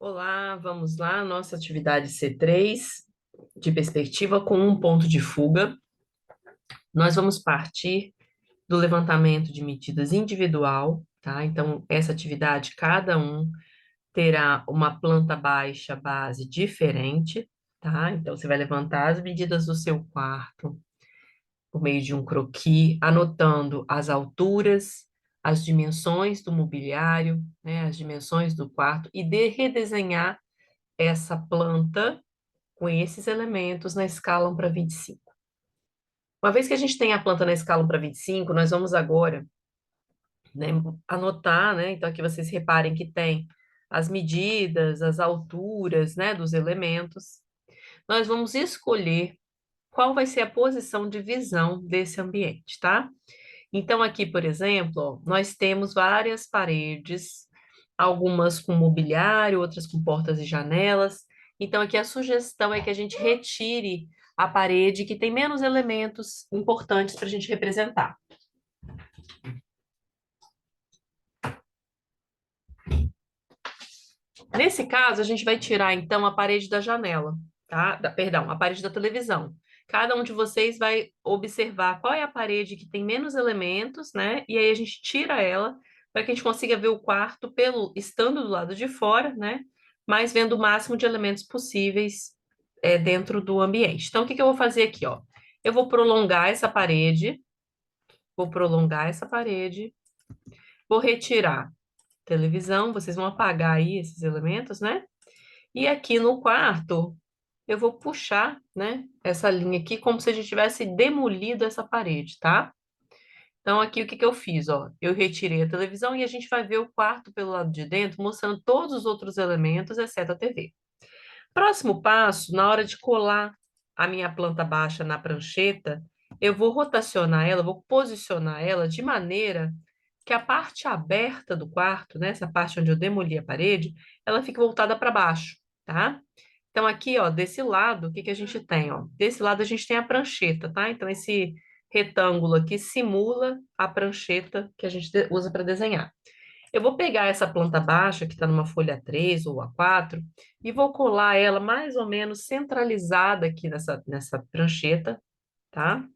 Olá, vamos lá, nossa atividade C3 de perspectiva com um ponto de fuga. Nós vamos partir do levantamento de medidas individual, tá? Então, essa atividade, cada um terá uma planta baixa base diferente, tá? Então, você vai levantar as medidas do seu quarto por meio de um croquis, anotando as alturas, as dimensões do mobiliário, né, as dimensões do quarto e redesenhar essa planta com esses elementos na escala 1 para 25. Uma vez que a gente tem a planta na escala 1 para 25, nós vamos agora, né, anotar, né? Então aqui vocês reparem que tem as medidas, as alturas, né, dos elementos. Nós vamos escolher qual vai ser a posição de visão desse ambiente, tá? Então aqui, por exemplo, ó, nós temos várias paredes, algumas com mobiliário, outras com portas e janelas. Então, aqui a sugestão é que a gente retire a parede que tem menos elementos importantes para a gente representar. Nesse caso, a gente vai tirar, então, a parede da janela, tá? Perdão, a parede da televisão. Cada um de vocês vai observar qual é a parede que tem menos elementos, né? E aí a gente tira ela para que a gente consiga ver o quarto estando do lado de fora, né? Mas vendo o máximo de elementos possíveis dentro do ambiente. Então, o que que eu vou fazer aqui, ó? Eu vou prolongar essa parede, vou retirar televisão, vocês vão apagar aí esses elementos, né? E aqui no quarto, eu vou puxar, né, essa linha aqui como se a gente tivesse demolido essa parede, tá? Então, aqui o que que eu fiz, ó? Eu retirei a televisão e a gente vai ver o quarto pelo lado de dentro, mostrando todos os outros elementos, exceto a TV. Próximo passo, na hora de colar a minha planta baixa na prancheta, eu vou rotacionar ela, vou posicionar ela de maneira que a parte aberta do quarto, né, essa parte onde eu demoli a parede, ela fique voltada para baixo, tá? Então, aqui, ó, desse lado, o que que a gente tem, ó? Desse lado a gente tem a prancheta, tá? Então, esse retângulo aqui simula a prancheta que a gente usa para desenhar. Eu vou pegar essa planta baixa, que está numa folha 3 ou A4, e vou colar ela mais ou menos centralizada aqui nessa prancheta, tá?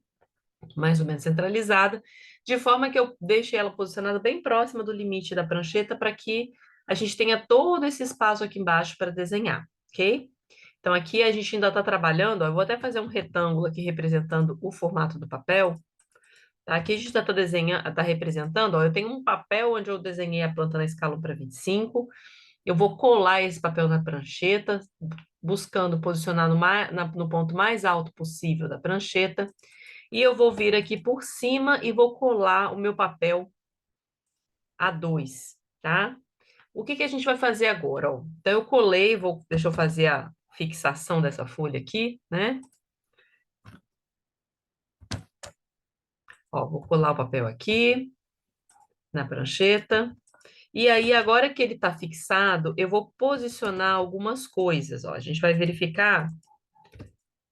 Mais ou menos centralizada, de forma que eu deixe ela posicionada bem próxima do limite da prancheta para que a gente tenha todo esse espaço aqui embaixo para desenhar, ok? Então, aqui a gente ainda está trabalhando, ó, eu vou até fazer um retângulo aqui representando o formato do papel. Tá? Aqui a gente está desenhando, tá representando, ó, eu tenho um papel onde eu desenhei a planta na escala 1 para 25. Eu vou colar esse papel na prancheta, buscando posicionar no ponto mais alto possível da prancheta. E eu vou vir aqui por cima e vou colar o meu papel A2, tá? O que que a gente vai fazer agora, ó? Então, eu colei, deixa eu fazer a fixação dessa folha aqui, né? Ó, vou colar o papel aqui na prancheta. E aí, agora que ele está fixado, eu vou posicionar algumas coisas, ó. A gente vai verificar.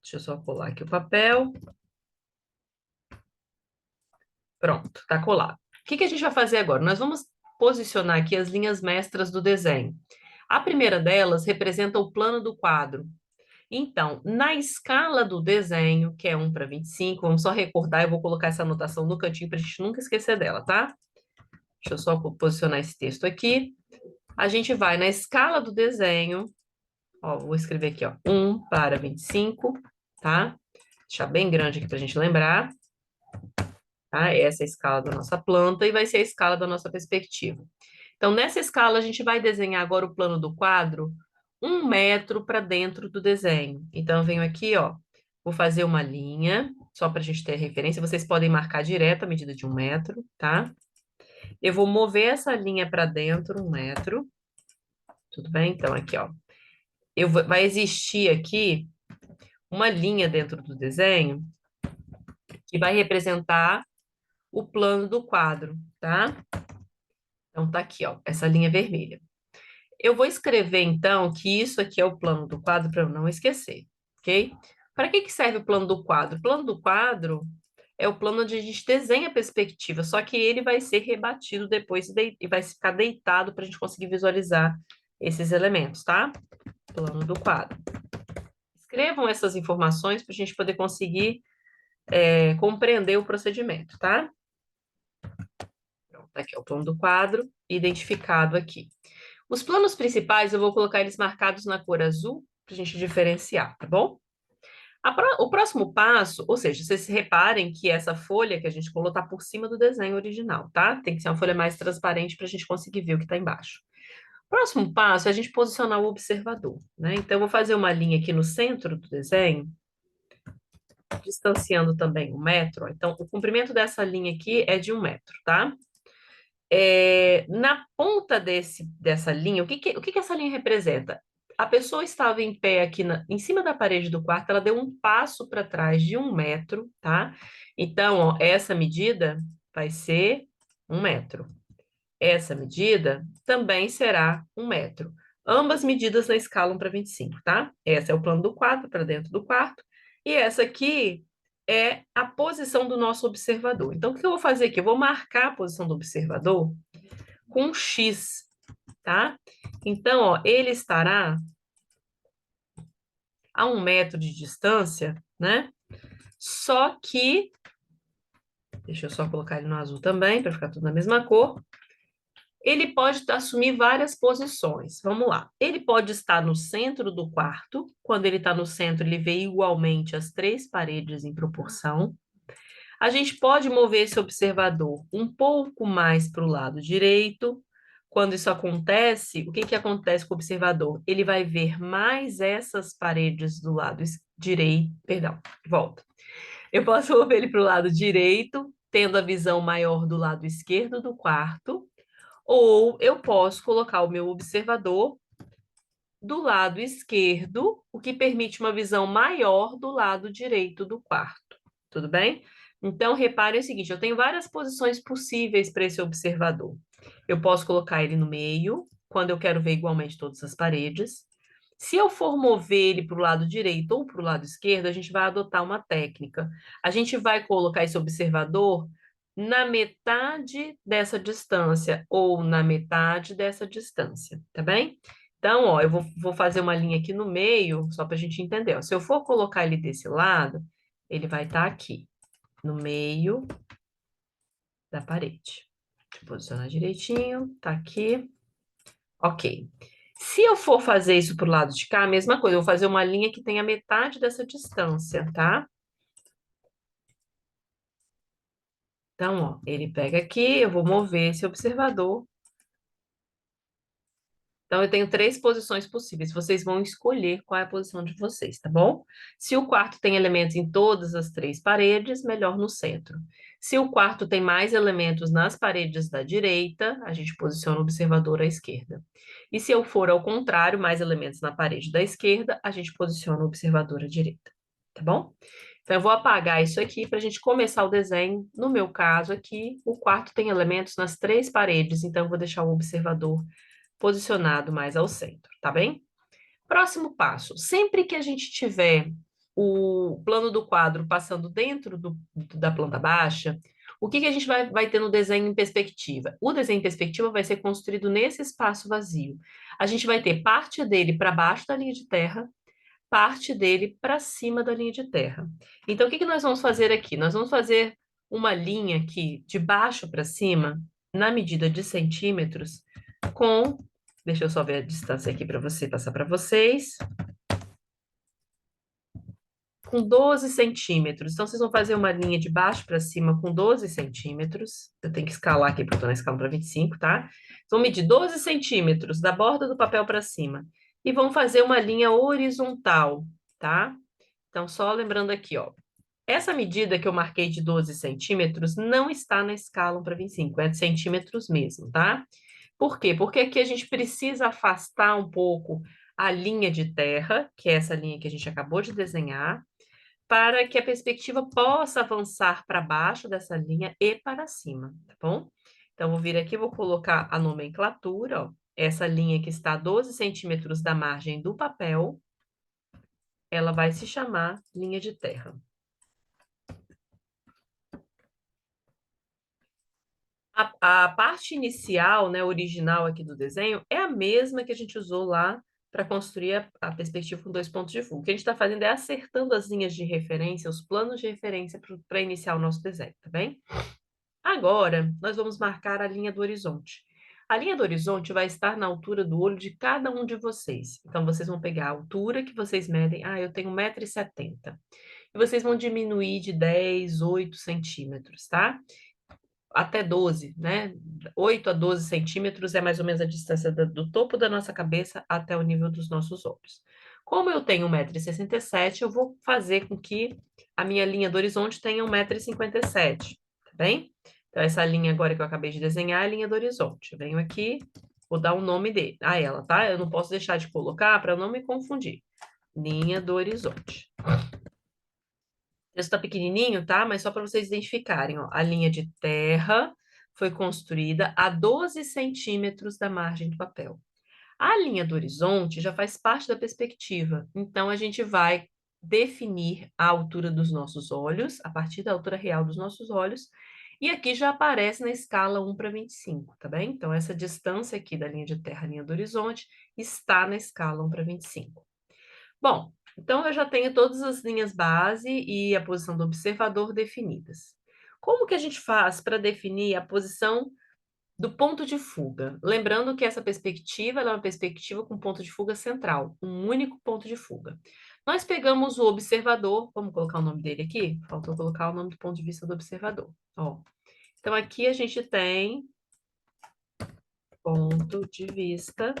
Deixa eu só colar aqui o papel. Pronto, tá colado. O que que a gente vai fazer agora? Nós vamos posicionar aqui as linhas mestras do desenho. A primeira delas representa o plano do quadro. Então, na escala do desenho, que é 1 para 25, vamos só recordar, eu vou colocar essa anotação no cantinho para a gente nunca esquecer dela, tá? Deixa eu só posicionar esse texto aqui. A gente vai na escala do desenho, ó, vou escrever aqui, ó, 1 para 25, tá? Deixar bem grande aqui para a gente lembrar, tá? Essa é a escala da nossa planta e vai ser a escala da nossa perspectiva. Então, nessa escala, a gente vai desenhar agora o plano do quadro 1 metro para dentro do desenho. Então, eu venho aqui, ó, vou fazer uma linha, só para a gente ter referência. Vocês podem marcar direto a medida de 1 metro, tá? Eu vou mover essa linha para dentro, 1 metro. Tudo bem? Então, aqui, ó. Vai existir aqui uma linha dentro do desenho que vai representar o plano do quadro, tá? Então, tá aqui, ó, essa linha vermelha. Eu vou escrever, então, que isso aqui é o plano do quadro para eu não esquecer, ok? Para que que serve o plano do quadro? O plano do quadro é o plano onde a gente desenha a perspectiva, só que ele vai ser rebatido depois e vai ficar deitado para a gente conseguir visualizar esses elementos, tá? Plano do quadro. Escrevam essas informações para a gente poder conseguir compreender o procedimento, tá? Pronto, tá aqui é o plano do quadro, identificado aqui. Os planos principais, eu vou colocar eles marcados na cor azul, para a gente diferenciar, tá bom? O próximo passo, ou seja, vocês reparem que essa folha que a gente colocou está por cima do desenho original, tá? Tem que ser uma folha mais transparente para a gente conseguir ver o que está embaixo. Próximo passo é a gente posicionar o observador, né? Então, eu vou fazer uma linha aqui no centro do desenho, distanciando também 1 metro. Então, o comprimento dessa linha aqui é de 1 metro, tá? Na ponta dessa linha, o que essa linha representa? A pessoa estava em pé aqui em cima da parede do quarto, ela deu um passo para trás de 1 metro, tá? Então, ó, essa medida vai ser 1 metro. Essa medida também será 1 metro. Ambas medidas na escala 1 para 25, tá? Esse é o plano do quadro para dentro do quarto. E essa aqui é a posição do nosso observador. Então, o que eu vou fazer aqui? Eu vou marcar a posição do observador com um X, tá? Então, ó, ele estará a 1 metro de distância, né? Só que, deixa eu só colocar ele no azul também, para ficar tudo na mesma cor. Ele pode assumir várias posições. Vamos lá. Ele pode estar no centro do quarto. Quando ele está no centro, ele vê igualmente as 3 paredes em proporção. A gente pode mover esse observador um pouco mais para o lado direito. Quando isso acontece, o que que acontece com o observador? Ele vai ver mais essas paredes do lado direito. Perdão, volta. Eu posso mover ele para o lado direito, tendo a visão maior do lado esquerdo do quarto. Ou eu posso colocar o meu observador do lado esquerdo, o que permite uma visão maior do lado direito do quarto. Tudo bem? Então, repare o seguinte: eu tenho várias posições possíveis para esse observador. Eu posso colocar ele no meio, quando eu quero ver igualmente todas as paredes. Se eu for mover ele para o lado direito ou para o lado esquerdo, a gente vai adotar uma técnica. A gente vai colocar esse observador na metade dessa distância ou na metade dessa distância, tá bem? Então, ó, eu vou fazer uma linha aqui no meio, só para a gente entender. Ó. Se eu for colocar ele desse lado, ele vai estar aqui, no meio da parede. Deixa eu posicionar direitinho, tá aqui. Ok. Se eu for fazer isso pro lado de cá, a mesma coisa, eu vou fazer uma linha que tenha metade dessa distância, tá? Então, ó, ele pega aqui, eu vou mover esse observador. Então, eu tenho 3 posições possíveis. Vocês vão escolher qual é a posição de vocês, tá bom? Se o quarto tem elementos em todas as 3 paredes, melhor no centro. Se o quarto tem mais elementos nas paredes da direita, a gente posiciona o observador à esquerda. E se eu for ao contrário, mais elementos na parede da esquerda, a gente posiciona o observador à direita, tá bom? Então, eu vou apagar isso aqui para a gente começar o desenho. No meu caso aqui, o quarto tem elementos nas 3 paredes, então eu vou deixar o observador posicionado mais ao centro, tá bem? Próximo passo, sempre que a gente tiver o plano do quadro passando dentro da planta baixa, o que que a gente vai ter no desenho em perspectiva? O desenho em perspectiva vai ser construído nesse espaço vazio. A gente vai ter parte dele para baixo da linha de terra, parte dele para cima da linha de terra. Então, o que que nós vamos fazer aqui? Nós vamos fazer uma linha aqui de baixo para cima, na medida de centímetros, com. Deixa eu só ver a distância aqui para você passar para vocês. Com 12 centímetros. Então, vocês vão fazer uma linha de baixo para cima com 12 centímetros. Eu tenho que escalar aqui, porque eu estou na escala para 25, tá? Vão medir 12 centímetros da borda do papel para cima. E vão fazer uma linha horizontal, tá? Então, só lembrando aqui, ó. Essa medida que eu marquei de 12 centímetros não está na escala 1 para 25, é de centímetros mesmo, tá? Por quê? Porque aqui a gente precisa afastar um pouco a linha de terra, que é essa linha que a gente acabou de desenhar, para que a perspectiva possa avançar para baixo dessa linha e para cima, tá bom? Então, vou vir aqui, vou colocar a nomenclatura, ó. Essa linha que está a 12 centímetros da margem do papel, ela vai se chamar linha de terra. A parte inicial, né, original aqui do desenho, é a mesma que a gente usou lá para construir a perspectiva com dois pontos de fuga. O que a gente está fazendo é acertando as linhas de referência, os planos de referência para iniciar o nosso desenho, tá bem? Agora, nós vamos marcar a linha do horizonte. A linha do horizonte vai estar na altura do olho de cada um de vocês. Então, vocês vão pegar a altura que vocês medem. Ah, eu tenho 1,70 m. E vocês vão diminuir de 10, 8 centímetros, tá? Até 12, né? 8 a 12 centímetros é mais ou menos a distância do topo da nossa cabeça até o nível dos nossos olhos. Como eu tenho 1,67 m, eu vou fazer com que a minha linha do horizonte tenha 1,57 m, tá bem? Então, essa linha agora que eu acabei de desenhar é a linha do horizonte. Eu venho aqui, vou dar o nome dele, a ela, tá? Eu não posso deixar de colocar para não me confundir. Linha do horizonte. O texto está pequenininho, tá? Mas só para vocês identificarem, ó. A linha de terra foi construída a 12 centímetros da margem do papel. A linha do horizonte já faz parte da perspectiva. Então, a gente vai definir a altura dos nossos olhos, a partir da altura real dos nossos olhos. E aqui já aparece na escala 1:25, tá bem? Então, essa distância aqui da linha de terra à linha do horizonte está na escala 1:25. Bom, então eu já tenho todas as linhas base e a posição do observador definidas. Como que a gente faz para definir a posição do ponto de fuga? Lembrando que essa perspectiva ela é uma perspectiva com ponto de fuga central, um único ponto de fuga. Nós pegamos o observador, vamos colocar o nome dele aqui? Faltou colocar o nome do ponto de vista do observador. Ó, então aqui a gente tem ponto de vista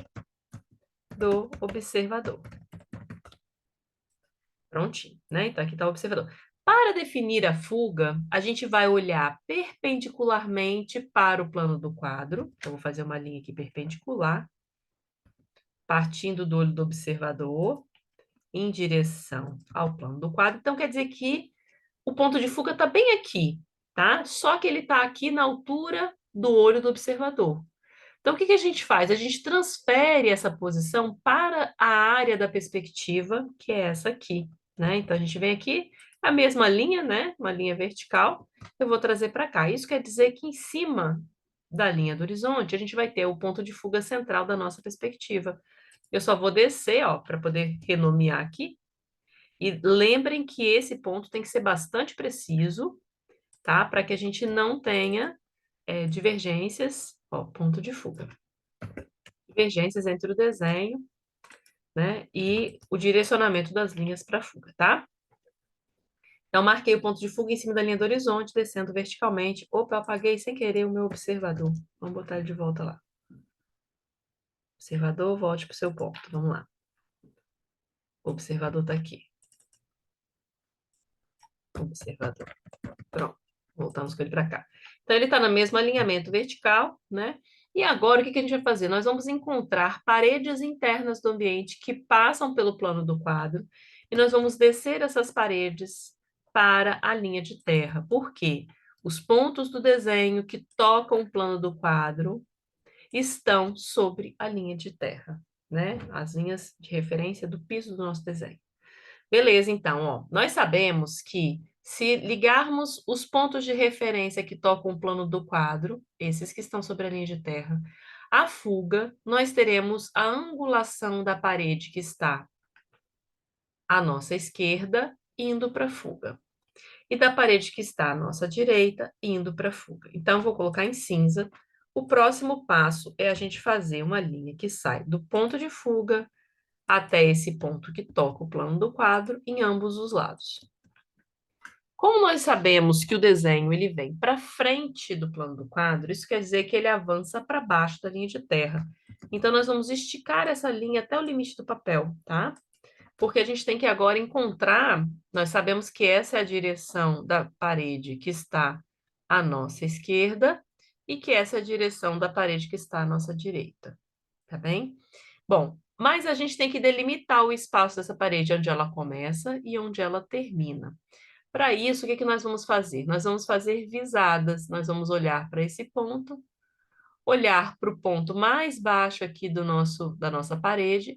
do observador. Prontinho, né? Então, aqui está o observador. Para definir a fuga, a gente vai olhar perpendicularmente para o plano do quadro. Eu vou fazer uma linha aqui perpendicular, partindo do olho do observador, em direção ao plano do quadro. Então, quer dizer que o ponto de fuga está bem aqui, tá? Só que ele está aqui na altura do olho do observador. Então, o que que a gente faz? A gente transfere essa posição para a área da perspectiva, que é essa aqui, né? Então, a gente vem aqui, a mesma linha, né? Uma linha vertical, eu vou trazer para cá. Isso quer dizer que em cima da linha do horizonte, a gente vai ter o ponto de fuga central da nossa perspectiva. Eu só vou descer, ó, para poder renomear aqui. E lembrem que esse ponto tem que ser bastante preciso, tá? Para que a gente não tenha divergências, ó, ponto de fuga. Divergências entre o desenho, né, e o direcionamento das linhas para a fuga, tá? Então, marquei o ponto de fuga em cima da linha do horizonte, descendo verticalmente. Opa, eu apaguei sem querer o meu observador. Vamos botar ele de volta lá. Observador, volte para o seu ponto. Vamos lá. O observador está aqui. Observador. Pronto. Voltamos com ele para cá. Então, ele está no mesmo alinhamento vertical, né? E agora, o que que a gente vai fazer? Nós vamos encontrar paredes internas do ambiente que passam pelo plano do quadro e nós vamos descer essas paredes para a linha de terra. Por quê? Os pontos do desenho que tocam o plano do quadro estão sobre a linha de terra, né? As linhas de referência do piso do nosso desenho. Beleza, então, ó, nós sabemos que se ligarmos os pontos de referência que tocam o plano do quadro, esses que estão sobre a linha de terra, a fuga, nós teremos a angulação da parede que está à nossa esquerda, indo para a fuga. E da parede que está à nossa direita, indo para a fuga. Então, vou colocar em cinza. O próximo passo é a gente fazer uma linha que sai do ponto de fuga até esse ponto que toca o plano do quadro em ambos os lados. Como nós sabemos que o desenho ele vem para frente do plano do quadro, isso quer dizer que ele avança para baixo da linha de terra. Então, nós vamos esticar essa linha até o limite do papel, tá? Porque a gente tem que agora encontrar, nós sabemos que essa é a direção da parede que está à nossa esquerda e que essa é a direção da parede que está à nossa direita, tá bem? Bom, mas a gente tem que delimitar o espaço dessa parede, onde ela começa e onde ela termina. Para isso, o que que nós vamos fazer? Nós vamos fazer visadas, nós vamos olhar para esse ponto, olhar para o ponto mais baixo aqui da nossa parede,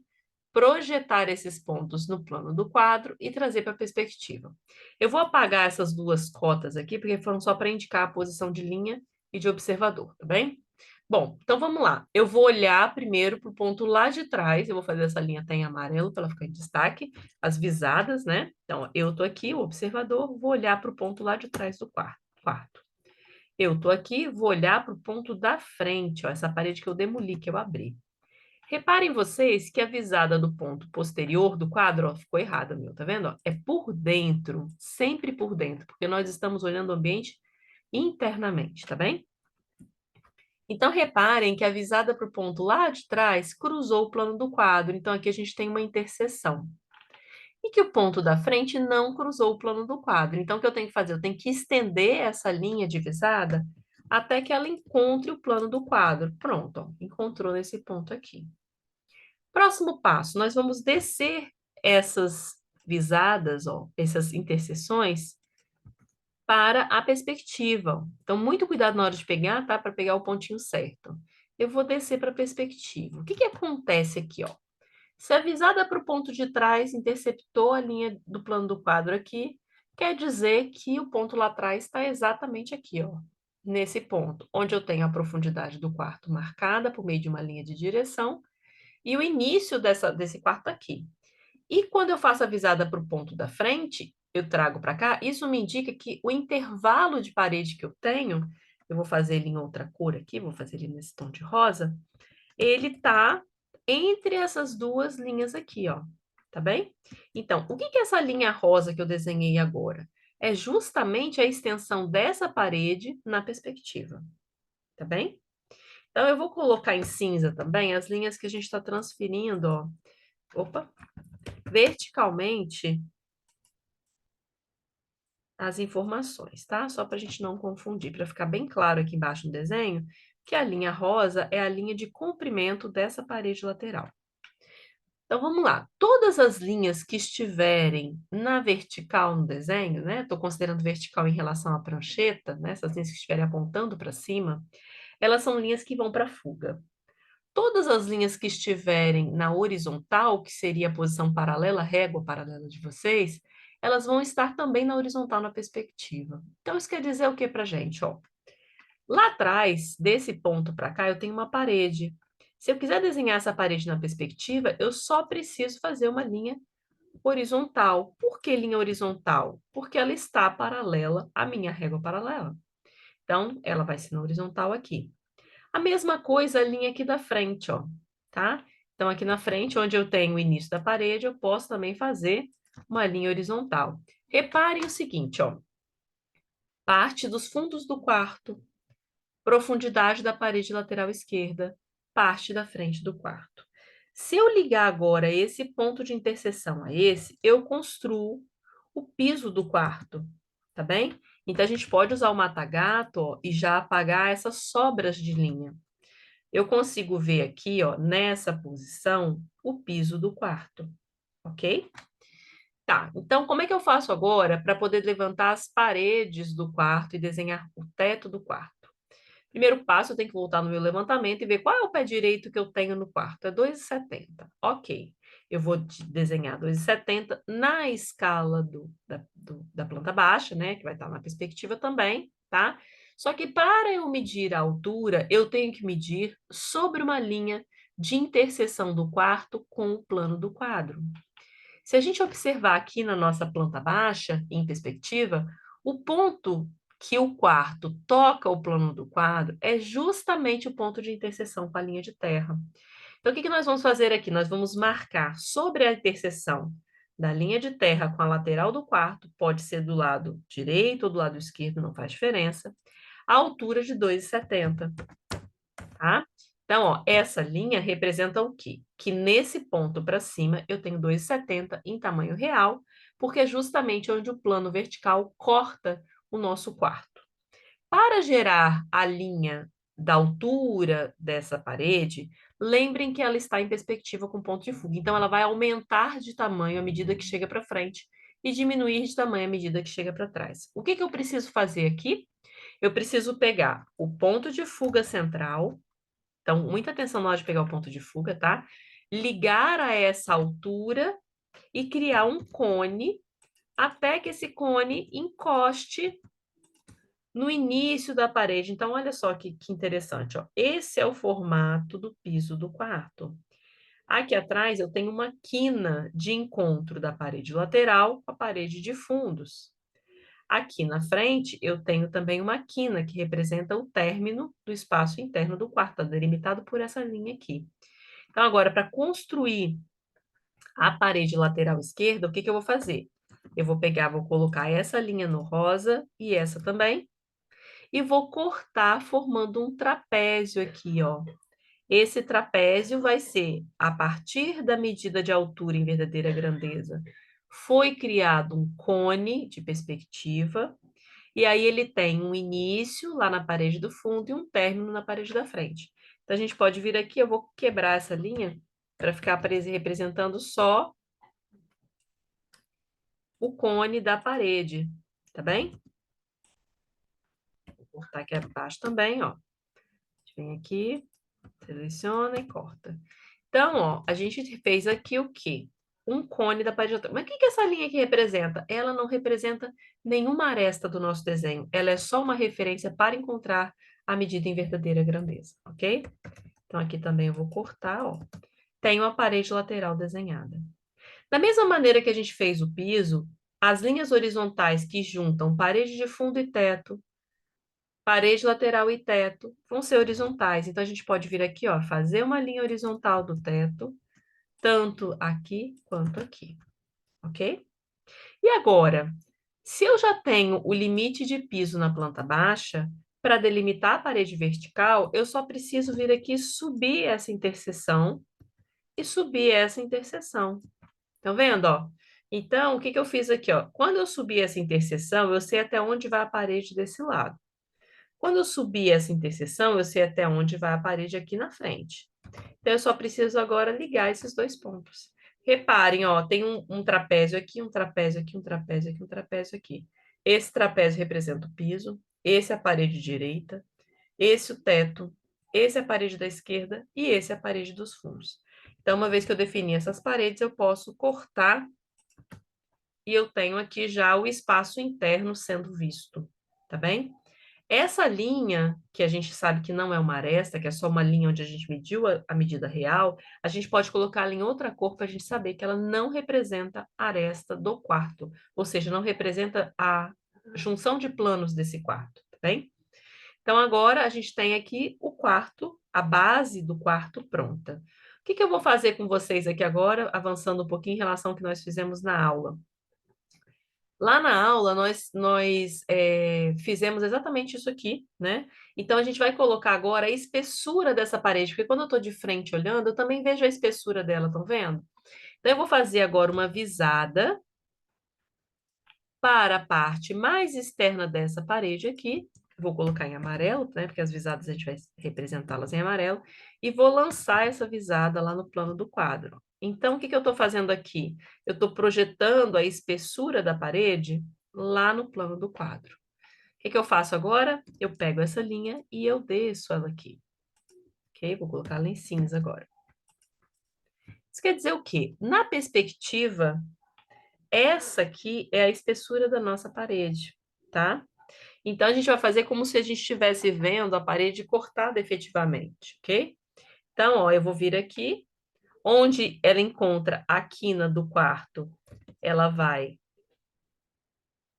projetar esses pontos no plano do quadro e trazer para a perspectiva. Eu vou apagar essas duas cotas aqui, porque foram só para indicar a posição de linha e de observador, tá bem? Bom, então vamos lá. Eu vou olhar primeiro para o ponto lá de trás, eu vou fazer essa linha até em amarelo para ela ficar em destaque, as visadas, né? Então, eu tô aqui, o observador, vou olhar para o ponto lá de trás do quarto. Eu tô aqui, vou olhar para o ponto da frente, ó, essa parede que eu demoli, que eu abri. Reparem vocês que a visada do ponto posterior do quadro, ó, ficou errada, meu, tá vendo? Ó? É por dentro, sempre por dentro, porque nós estamos olhando o ambiente internamente, tá bem? Então, reparem que a visada para o ponto lá de trás cruzou o plano do quadro. Então, aqui a gente tem uma interseção. E que o ponto da frente não cruzou o plano do quadro. Então, o que eu tenho que fazer? Eu tenho que estender essa linha de visada até que ela encontre o plano do quadro. Pronto, ó, encontrou nesse ponto aqui. Próximo passo, nós vamos descer essas visadas, ó, essas interseções, para a perspectiva. Então, muito cuidado na hora de pegar, tá? Para pegar o pontinho certo. Eu vou descer para a perspectiva. O que que acontece aqui, ó? Se a visada para o ponto de trás interceptou a linha do plano do quadro aqui, quer dizer que o ponto lá atrás está exatamente aqui, ó. Nesse ponto, onde eu tenho a profundidade do quarto marcada por meio de uma linha de direção e o início desse quarto aqui. E quando eu faço a visada para o ponto da frente, eu trago para cá, isso me indica que o intervalo de parede que eu tenho, eu vou fazer ele em outra cor aqui, vou fazer ele nesse tom de rosa, ele está entre essas duas linhas aqui, ó. Tá bem? Então, o que que é essa linha rosa que eu desenhei agora? É justamente a extensão dessa parede na perspectiva. Tá bem? Então, eu vou colocar em cinza também as linhas que a gente está transferindo, ó. Opa! Verticalmente as informações, tá? Só para a gente não confundir, para ficar bem claro aqui embaixo no desenho, que a linha rosa é a linha de comprimento dessa parede lateral. Então, vamos lá. Todas as linhas que estiverem na vertical no desenho, né? Estou considerando vertical em relação à prancheta, né? Essas linhas que estiverem apontando para cima, elas são linhas que vão para a fuga. Todas as linhas que estiverem na horizontal, que seria a posição paralela, a régua paralela de vocês, elas vão estar também na horizontal na perspectiva. Então, isso quer dizer o que para a gente? Ó, lá atrás, desse ponto para cá, eu tenho uma parede. Se eu quiser desenhar essa parede na perspectiva, eu só preciso fazer uma linha horizontal. Por que linha horizontal? Porque ela está paralela à minha régua paralela. Então, ela vai ser na horizontal aqui. A mesma coisa a linha aqui da frente, ó, tá? Então, aqui na frente, onde eu tenho o início da parede, eu posso também fazer uma linha horizontal. Reparem o seguinte, ó. Parte dos fundos do quarto, profundidade da parede lateral esquerda, parte da frente do quarto. Se eu ligar agora esse ponto de interseção a esse, eu construo o piso do quarto, tá bem? Então, a gente pode usar o mata-gato, ó, e já apagar essas sobras de linha. Eu consigo ver aqui, ó, nessa posição, o piso do quarto, ok? Tá, então como é que eu faço agora para poder levantar as paredes do quarto e desenhar o teto do quarto? Primeiro passo, eu tenho que voltar no meu levantamento e ver qual é o pé direito que eu tenho no quarto. É 2,70. Ok. Eu vou desenhar 2,70 na escala da planta baixa, né? Que vai estar na perspectiva também, tá? Só que para eu medir a altura, eu tenho que medir sobre uma linha de interseção do quarto com o plano do quadro. Se a gente observar aqui na nossa planta baixa, em perspectiva, o ponto que o quarto toca o plano do quadro é justamente o ponto de interseção com a linha de terra. Então, o que que nós vamos fazer aqui? Nós vamos marcar sobre a interseção da linha de terra com a lateral do quarto, pode ser do lado direito ou do lado esquerdo, não faz diferença, a altura de 2,70, tá? Então, ó, essa linha representa o quê? Que nesse ponto para cima eu tenho 2,70 em tamanho real, porque é justamente onde o plano vertical corta o nosso quarto. Para gerar a linha da altura dessa parede, lembrem que ela está em perspectiva com ponto de fuga. Então, ela vai aumentar de tamanho à medida que chega para frente e diminuir de tamanho à medida que chega para trás. O que que eu preciso fazer aqui? Eu preciso pegar o ponto de fuga central. Então, muita atenção na hora de pegar o ponto de fuga, tá? Ligar a essa altura e criar um cone até que esse cone encoste no início da parede. Então, olha só que interessante, ó. Esse é o formato do piso do quarto. Aqui atrás eu tenho uma quina de encontro da parede lateral com a parede de fundos. Aqui na frente eu tenho também uma quina que representa o término do espaço interno do quarto, tá delimitado por essa linha aqui. Então, agora, para construir a parede lateral esquerda, o que que eu vou fazer? Eu vou pegar, vou colocar essa linha no rosa e essa também, e vou cortar formando um trapézio aqui, ó. Esse trapézio vai ser a partir da medida de altura em verdadeira grandeza. Foi criado um cone de perspectiva, e aí ele tem um início lá na parede do fundo e um término na parede da frente. Então a gente pode vir aqui, eu vou quebrar essa linha para ficar representando só o cone da parede, tá bem? Vou cortar aqui abaixo também, ó. A gente vem aqui, seleciona e corta. Então, ó, a gente fez aqui o quê? Um cone da parede. Mas o que que essa linha aqui representa? Ela não representa nenhuma aresta do nosso desenho. Ela é só uma referência para encontrar a medida em verdadeira grandeza, ok? Então, aqui também eu vou cortar, ó. Tem uma parede lateral desenhada. Da mesma maneira que a gente fez o piso, as linhas horizontais que juntam parede de fundo e teto, parede lateral e teto, vão ser horizontais. Então, a gente pode vir aqui, ó, fazer uma linha horizontal do teto, tanto aqui quanto aqui, ok? E agora, se eu já tenho o limite de piso na planta baixa, para delimitar a parede vertical, eu só preciso vir aqui subir essa interseção e subir essa interseção. Estão vendo, ó? Então, o que que eu fiz aqui, ó? Quando eu subir essa interseção, eu sei até onde vai a parede desse lado. Quando eu subir essa interseção, eu sei até onde vai a parede aqui na frente. Então, eu só preciso agora ligar esses dois pontos. Reparem, ó, tem um trapézio aqui, um trapézio aqui, um trapézio aqui, um trapézio aqui. Esse trapézio representa o piso, esse é a parede direita, esse o teto, esse é a parede da esquerda e esse é a parede dos fundos. Então, uma vez que eu defini essas paredes, eu posso cortar e eu tenho aqui já o espaço interno sendo visto, tá bem? Essa linha, que a gente sabe que não é uma aresta, que é só uma linha onde a gente mediu a medida real, a gente pode colocá-la em outra cor para a gente saber que ela não representa a aresta do quarto, ou seja, não representa a junção de planos desse quarto, tá bem? Então, agora a gente tem aqui o quarto, a base do quarto pronta. O que que eu vou fazer com vocês aqui agora, avançando um pouquinho em relação ao que nós fizemos na aula? Lá na aula, nós fizemos exatamente isso aqui, né? Então, a gente vai colocar agora a espessura dessa parede, porque quando eu estou de frente olhando, eu também vejo a espessura dela, estão vendo? Então, eu vou fazer agora uma visada para a parte mais externa dessa parede aqui. Vou colocar em amarelo, né? Porque as visadas a gente vai representá-las em amarelo. E vou lançar essa visada lá no plano do quadro. Então, o que que eu estou fazendo aqui? Eu estou projetando a espessura da parede lá no plano do quadro. O que que eu faço agora? Eu pego essa linha e eu desço ela aqui. Ok? Vou colocar ela em cinza agora. Isso quer dizer o quê? Na perspectiva, essa aqui é a espessura da nossa parede, tá? Então, a gente vai fazer como se a gente estivesse vendo a parede cortada efetivamente, ok? Então, ó, eu vou vir aqui, onde ela encontra a quina do quarto, ela vai,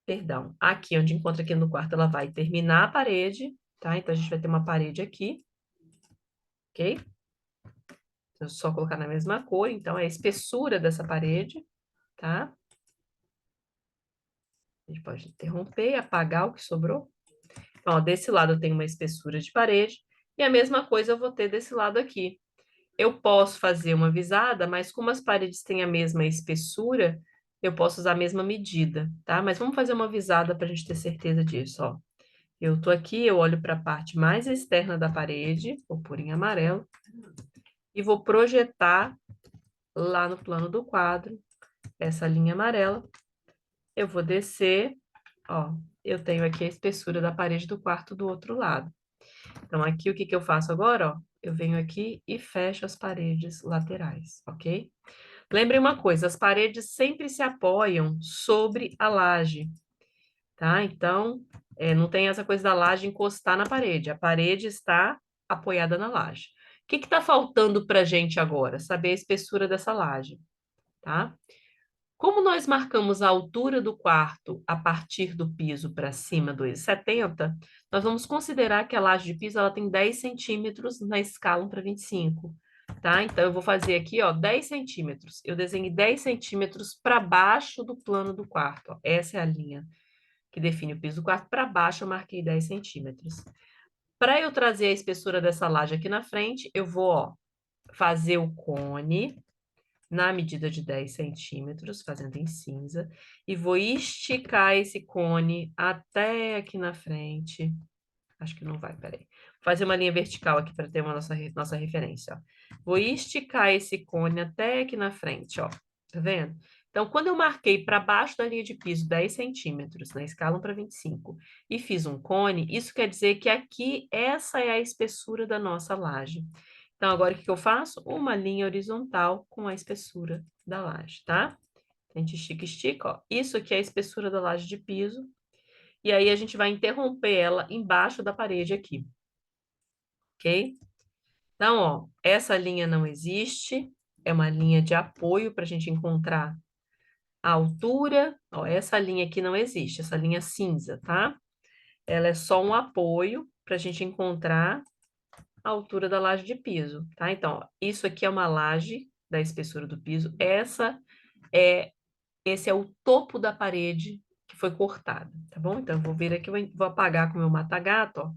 perdão, aqui onde encontra a quina do quarto, ela vai terminar a parede, tá? Então, a gente vai ter uma parede aqui, ok? Então, só colocar na mesma cor, então é a espessura dessa parede, tá? A gente pode interromper, apagar o que sobrou. Então, ó, desse lado eu tenho uma espessura de parede, e a mesma coisa eu vou ter desse lado aqui. Eu posso fazer uma visada, mas como as paredes têm a mesma espessura, eu posso usar a mesma medida, tá? Mas vamos fazer uma visada para a gente ter certeza disso, ó. Eu tô aqui, eu olho para a parte mais externa da parede, vou pôr em amarelo, e vou projetar lá no plano do quadro essa linha amarela. Eu vou descer, ó, eu tenho aqui a espessura da parede do quarto do outro lado. Então, aqui o que que eu faço agora, ó? Eu venho aqui e fecho as paredes laterais, ok? Lembre uma coisa, as paredes sempre se apoiam sobre a laje. tá? Então, não tem essa coisa da laje encostar na parede. A parede está apoiada na laje. O que está faltando para a gente agora? Saber a espessura dessa laje, tá? Como nós marcamos a altura do quarto a partir do piso para cima, 2,70, nós vamos considerar que a laje de piso ela tem 10 centímetros na escala 1 para 25, tá? Então, eu vou fazer aqui, ó, 10 centímetros. Eu desenhei 10 centímetros para baixo do plano do quarto, ó. Essa é a linha que define o piso do quarto. Para baixo, eu marquei 10 centímetros. Para eu trazer a espessura dessa laje aqui na frente, eu vou, ó, fazer o cone na medida de 10 centímetros, fazendo em cinza, e vou esticar esse cone até aqui na frente. Acho que não vai, peraí. Vou fazer uma linha vertical aqui para ter uma nossa referência, ó. Vou esticar esse cone até aqui na frente, ó. Tá vendo? Então, quando eu marquei para baixo da linha de piso 10 centímetros, na escala 1 para 25, e fiz um cone, isso quer dizer que aqui, essa é a espessura da nossa laje. Então, agora o que eu faço? Uma linha horizontal com a espessura da laje, tá? A gente estica, estica, ó. Isso aqui é a espessura da laje de piso. E aí a gente vai interromper ela embaixo da parede aqui, ok? Então, ó, essa linha não existe. É uma linha de apoio para a gente encontrar a altura. Ó, essa linha aqui não existe, essa linha cinza, tá? Ela é só um apoio para a gente encontrar a altura da laje de piso, tá? Então, ó, isso aqui é uma laje da espessura do piso. Esse é o topo da parede que foi cortada, tá bom? Então, eu vou vir aqui, vou apagar com o meu mata-gato, ó,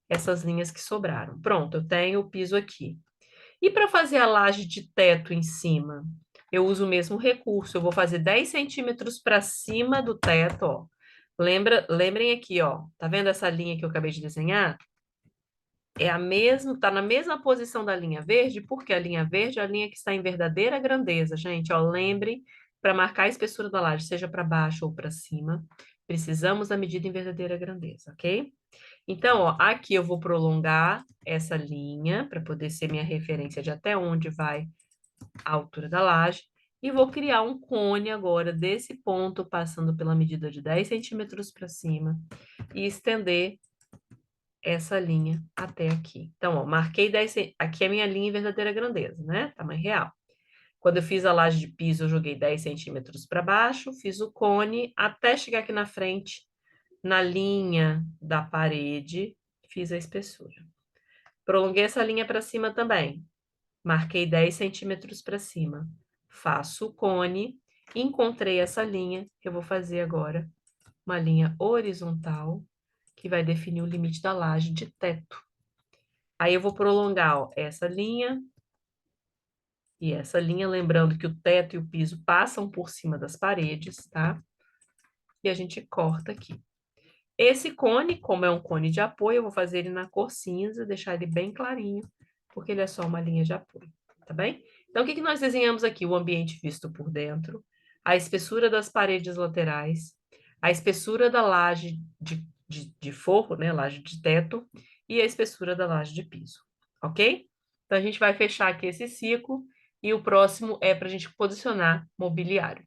essas linhas que sobraram. Pronto, eu tenho o piso aqui. E para fazer a laje de teto em cima, eu uso o mesmo recurso. Eu vou fazer 10 centímetros para cima do teto, ó. Lembrem aqui, ó. Tá vendo essa linha que eu acabei de desenhar? É a mesma, tá na mesma posição da linha verde, porque a linha verde é a linha que está em verdadeira grandeza, gente. Ó, lembre, para marcar a espessura da laje, seja para baixo ou para cima, precisamos da medida em verdadeira grandeza, ok? Então, ó, aqui eu vou prolongar essa linha para poder ser minha referência de até onde vai a altura da laje. E vou criar um cone agora desse ponto, passando pela medida de 10 centímetros para cima e estender essa linha até aqui. Então, ó, marquei 10, aqui é a minha linha em verdadeira grandeza, né? Tamanho real. Quando eu fiz a laje de piso, eu joguei 10 centímetros para baixo, fiz o cone até chegar aqui na frente, na linha da parede, fiz a espessura. Prolonguei essa linha para cima também. Marquei 10 centímetros para cima. Faço o cone, encontrei essa linha, que eu vou fazer agora uma linha horizontal, que vai definir o limite da laje de teto. Aí eu vou prolongar, ó, essa linha e essa linha, lembrando que o teto e o piso passam por cima das paredes, tá? E a gente corta aqui. Esse cone, como é um cone de apoio, eu vou fazer ele na cor cinza, deixar ele bem clarinho, porque ele é só uma linha de apoio, tá bem? Então, o que que nós desenhamos aqui? O ambiente visto por dentro, a espessura das paredes laterais, a espessura da laje de forro, né, laje de teto, e a espessura da laje de piso, ok? Então, a gente vai fechar aqui esse ciclo, e o próximo é para a gente posicionar mobiliário.